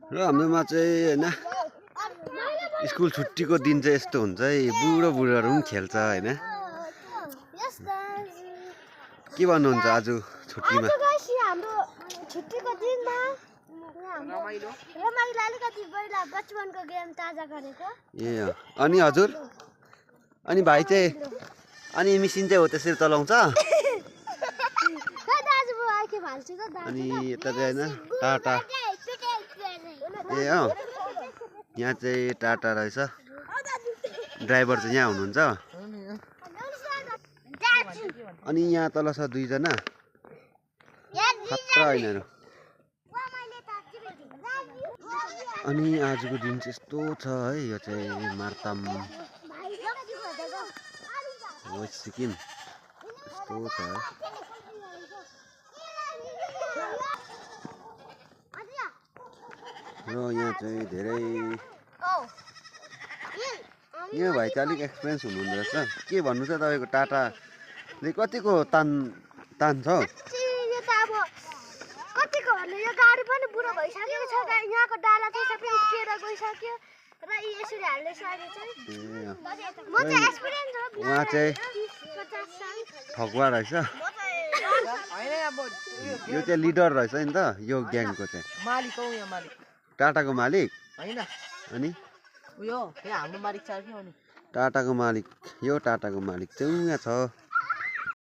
र हाम्रोमा चाहिँ हैन स्कुल छुट्टीको दिन चाहिँ यस्तो हुन्छ है, बुढो बुढोहरू पनि खेल्छ हैन। के भन्नुहुन्छ आज छुट्टीमा? हाम्रो छुट्टीको दिनमा रमाइलो अलिकति पहिला बचपनको गेम ताजा गरेको। ए अनि हजुर? अनि भाइ चाहिँ अनि मेसिन चाहिँ हो त्यसरी चलाउँछ? अनि यता चाहिँ हैन टाटा। ए अँ यहाँ चाहिँ टाटा रहेछ, ड्राइभर चाहिँ यहाँ हुनुहुन्छ। अनि यहाँ तल छ दुईजना खतरा यिनीहरू। अनि आजको दिन चाहिँ यस्तो छ है, यो चाहिँ मार्ताम वेस्ट सिक्किम यस्तो छ है। र यहाँ चाहिँ धेरै यहाँ भाइ चाहिँ अलिक एक्सपिरियन्स हुनुहुँदो रहेछ। के भन्नु छ तपाईँको टाटाले कतिको तान्छ हौ? कतिको भन्नु, यो गाडी पनि बुढो भइसकेको छ, यहाँको डाला चाहिँ सबै उक्किएर गइसक्यो र यसरी हाल्ने साडी चाहिँ म चाहिँ एक्सपिरियन्स हो। उहाँ चाहिँ ठगुवा रहेछ, यो चाहिँ लिडर रहेछ नि त यो ग्याङको चाहिँ। मालिक हो यहाँ, मालिक टाटाको मालिक हैन। अनि उयो यहाँ हाम्रो मालिक छ कि अनि टाटाको मालिक, यो टाटाको मालिक चाहिँ यहाँ छ।